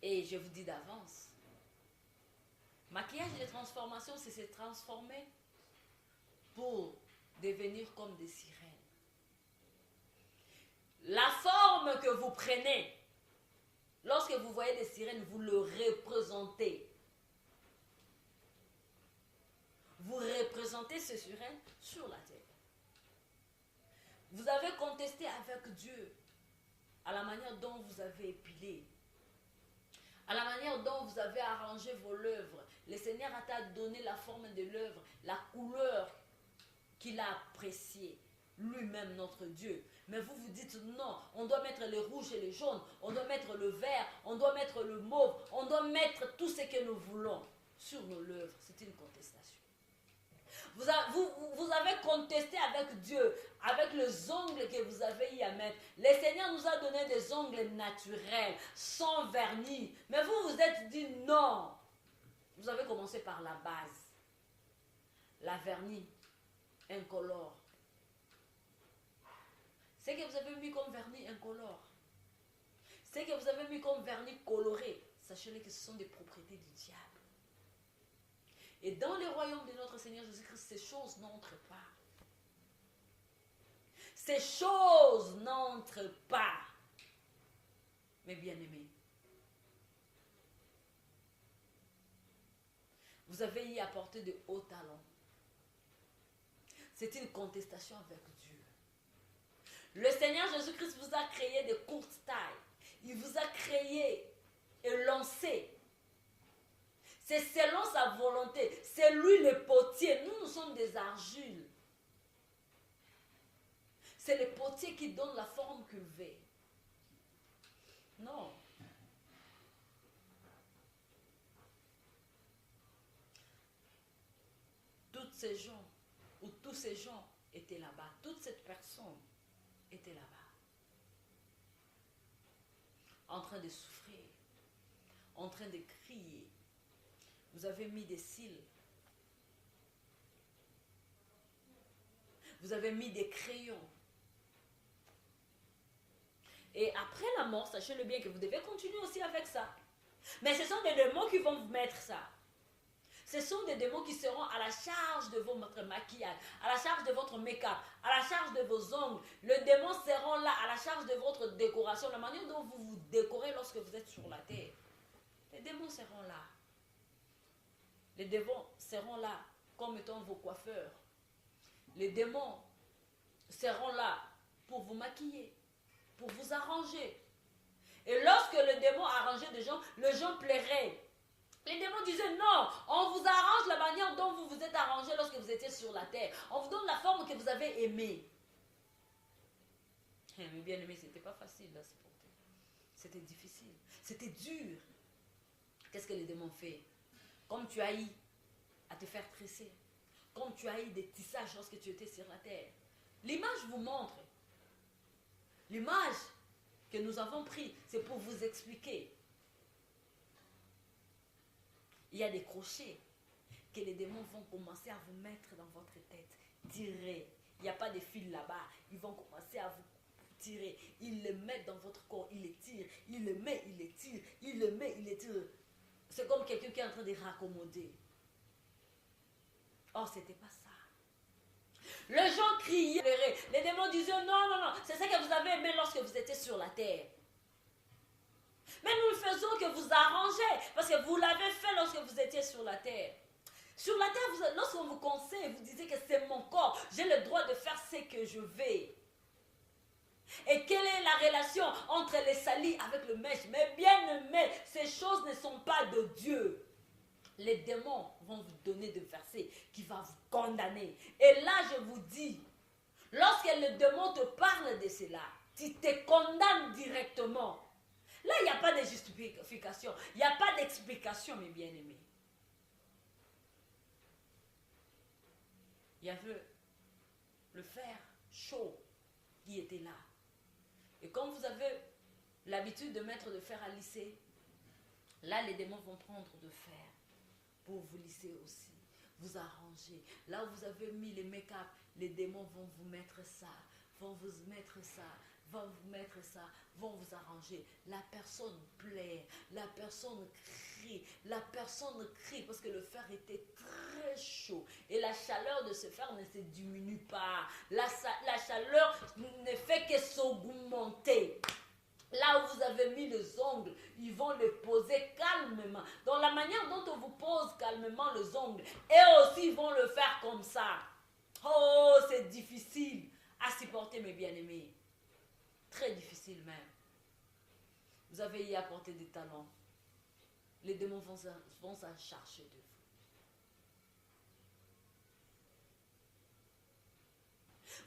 Et je vous dis d'avance, maquillage et transformation, c'est se transformer pour devenir comme des sirènes. La forme que vous prenez, lorsque vous voyez des sirènes, vous le représentez. Vous représentez ces sirènes sur la terre. Vous avez contesté avec Dieu à la manière dont vous avez épilé, à la manière dont vous avez arrangé vos lèvres. Le Seigneur t'a donné la forme de l'œuvre, la couleur qu'il a appréciée, lui-même notre Dieu. Mais vous vous dites non, on doit mettre le rouge et le jaune, on doit mettre le vert, on doit mettre le mauve, on doit mettre tout ce que nous voulons sur nos lèvres. C'est une contestation. Vous avez contesté avec Dieu, avec les ongles que vous avez eu à mettre. Le Seigneur nous a donné des ongles naturels, sans vernis. Mais vous vous êtes dit non. Vous avez commencé par la base. La vernis incolore. Ce que vous avez mis comme vernis incolore, ce que vous avez mis comme vernis coloré, sachez-le que ce sont des propriétés du diable. Et dans le royaume de notre Seigneur Jésus-Christ, ces choses n'entrent pas. Ces choses n'entrent pas. Mes bien-aimés, vous avez y apporté de hauts talents. C'est une contestation avec Dieu. Le Seigneur Jésus-Christ vous a créé de courtes tailles. Il vous a créé et lancé. C'est selon sa volonté. C'est lui le potier. Nous sommes des argiles. C'est le potier qui donne la forme qu'il veut. Non. Toutes ces gens, ou tous ces gens étaient là-bas. Toute cette personne était là-bas. En train de souffrir. En train de crier. Vous avez mis des cils. Vous avez mis des crayons. Et après la mort, sachez-le bien que vous devez continuer aussi avec ça. Mais ce sont des démons qui vont vous mettre ça. Ce sont des démons qui seront à la charge de votre maquillage, à la charge de votre make-up, à la charge de vos ongles. Les démons seront là à la charge de votre décoration, la manière dont vous vous décorez lorsque vous êtes sur la terre. Les démons seront là. Les démons seront là comme étant vos coiffeurs. Les démons seront là pour vous maquiller, pour vous arranger. Et lorsque le démon arrangeait des gens, les gens plairaient. Les démons disaient non, on vous arrange la manière dont vous vous êtes arrangé lorsque vous étiez sur la terre. On vous donne la forme que vous avez aimée. Mais bien aimé, c'était pas facile à supporter. C'était difficile. C'était dur. Qu'est-ce que les démons font? Comme tu as eu à te faire tresser, comme tu as eu des tissages lorsque tu étais sur la terre. L'image vous montre. L'image que nous avons prise, c'est pour vous expliquer. Il y a des crochets que les démons vont commencer à vous mettre dans votre tête. Tirer. Il n'y a pas de fil là-bas. Ils vont commencer à vous tirer. Ils le mettent dans votre corps. Ils les tirent. Ils le mettent, ils les tirent. Ils le mettent, ils les tirent. C'est comme quelqu'un qui est en train de raccommoder. Or, ce n'était pas ça. Les gens criaient. Les démons disaient non, non, non. C'est ça que vous avez aimé lorsque vous étiez sur la terre. Mais nous le faisons que vous arrangez. Parce que vous l'avez fait lorsque vous étiez sur la terre. Sur la terre, lorsqu'on vous conseille, vous disiez que c'est mon corps. J'ai le droit de faire ce que je veux. Et quelle est la relation entre les salis avec le mèche? Mais bien aimé, ces choses ne sont pas de Dieu. Les démons vont vous donner des versets qui vont vous condamner. Et là, je vous dis, lorsque le démon te parle de cela, tu te condamnes directement. Là, il n'y a pas de justification. Il n'y a pas d'explication, mes bien-aimés. Il y avait le fer chaud qui était là. Et comme vous avez l'habitude de mettre le fer à lisser, là, les démons vont prendre le fer pour vous lisser aussi, vous arranger. Là où vous avez mis les make-up, les démons vont vous mettre ça, vont vous mettre ça. va vous mettre ça, vont vous arranger. La personne pleure, la personne crie parce que le fer était très chaud et la chaleur de ce fer ne se diminue pas. La chaleur ne fait que s'augmenter. Là où vous avez mis les ongles, ils vont les poser calmement. Dans la manière dont on vous pose calmement les ongles, et aussi ils vont le faire comme ça. Oh, c'est difficile à supporter, mes bien-aimés. Très difficile même. Vous avez y apporté des talents. Les démons vont s'en charger de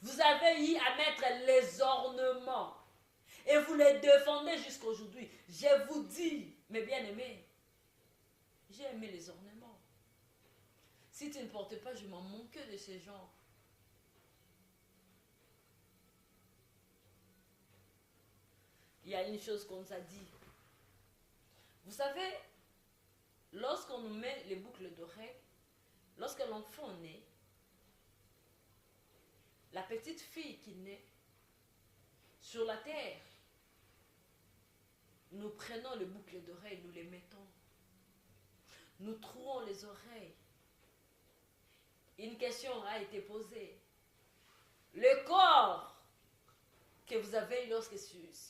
vous. Vous avez y à mettre les ornements. Et vous les défendez jusqu'aujourd'hui. Je vous dis, mes bien-aimés, j'ai aimé les ornements. Si tu ne portes pas, je m'en manque de ces gens. Il y a une chose qu'on nous a dit. Vous savez, lorsqu'on nous met les boucles d'oreilles, lorsque l'enfant naît, la petite fille qui naît sur la terre, nous prenons les boucles d'oreilles, nous les mettons. Nous trouons les oreilles. Une question a été posée. Le corps que vous avez eu lorsque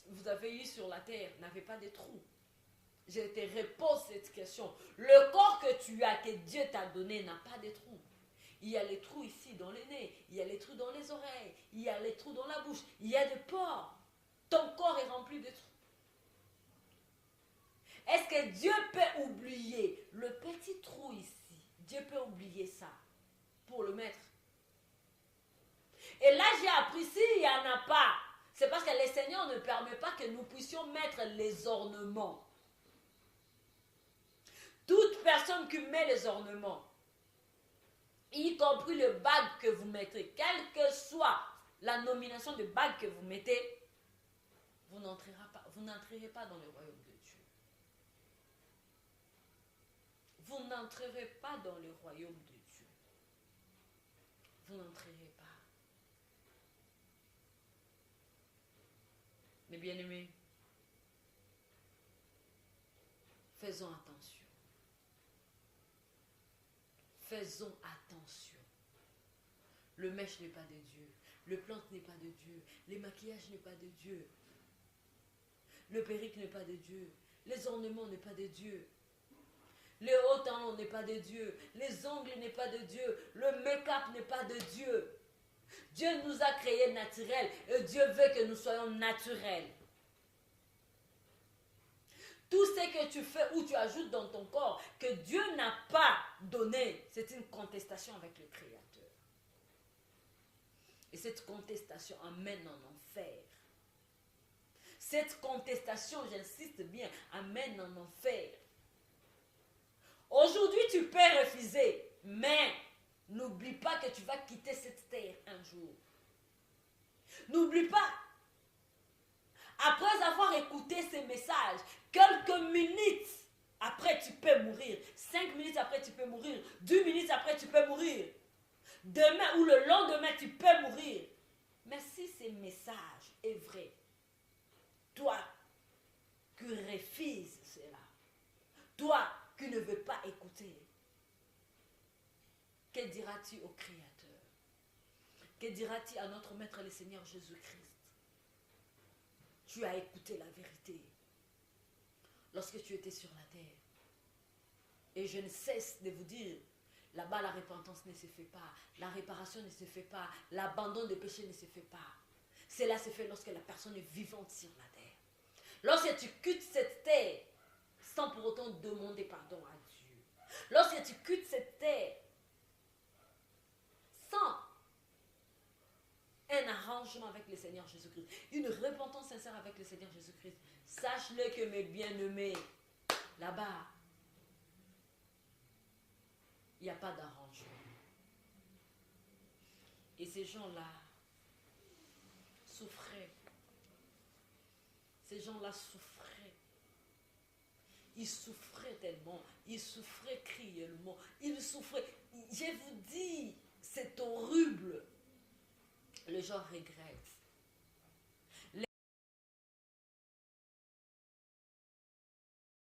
vous avez eu sur la terre n'avait pas de trous. Je te repose cette question. Le corps que tu as, que Dieu t'a donné, n'a pas de trous. Il y a les trous ici dans le nez, il y a les trous dans les oreilles, il y a les trous dans la bouche, il y a des pores. Ton corps est rempli de trous. Est-ce que Dieu peut oublier le petit trou ici? Dieu peut oublier ça pour le mettre. Et là, j'ai appris, s'il n'y en a pas, c'est parce que le Seigneur ne permet pas que nous puissions mettre les ornements. Toute personne qui met les ornements, y compris le bague que vous mettez, quelle que soit la nomination de bague que vous mettez, vous n'entrerez pas dans le royaume de Dieu. Vous n'entrerez pas dans le royaume de Dieu. Vous n'entrerez pas. Mes bien-aimés, faisons attention. Faisons attention. Le mèche n'est pas de Dieu. Le plante n'est pas de Dieu. Les maquillages n'est pas de Dieu. Le perruque n'est pas de Dieu. Les ornements n'est pas de Dieu. Les hauts talons n'est pas de Dieu. Les ongles n'est pas de Dieu. Le make-up n'est pas de Dieu. Dieu nous a créés naturels et Dieu veut que nous soyons naturels. Tout ce que tu fais ou tu ajoutes dans ton corps que Dieu n'a pas donné, c'est une contestation avec le Créateur. Et cette contestation amène en enfer. Cette contestation, j'insiste bien, amène en enfer. Aujourd'hui, tu peux refuser, mais n'oublie pas que tu vas quitter cette terre un jour. N'oublie pas. Après avoir écouté ces messages, quelques minutes après tu peux mourir. 5 minutes après tu peux mourir. 10 minutes après tu peux mourir. Demain ou le lendemain tu peux mourir. Mais si ce message est vrai, toi qui refuses cela, toi qui ne veux pas écouter, que diras-tu au Créateur? Que diras-tu à notre Maître le Seigneur Jésus-Christ? Tu as écouté la vérité lorsque tu étais sur la terre. Et je ne cesse de vous dire, là-bas la repentance ne se fait pas, la réparation ne se fait pas, l'abandon des péchés ne se fait pas. Cela se fait lorsque la personne est vivante sur la terre. Lorsque tu quittes cette terre sans pour autant demander pardon à Dieu. Lorsque tu quittes cette terre sans un arrangement avec le Seigneur Jésus-Christ, une repentance sincère avec le Seigneur Jésus-Christ, sache-le que mes bien-aimés, là-bas, il n'y a pas d'arrangement. Et ces gens-là souffraient. Ces gens-là souffraient. Ils souffraient tellement. Ils souffraient cruellement. Ils souffraient. Je vous dis, c'est horrible. Les gens regrettent.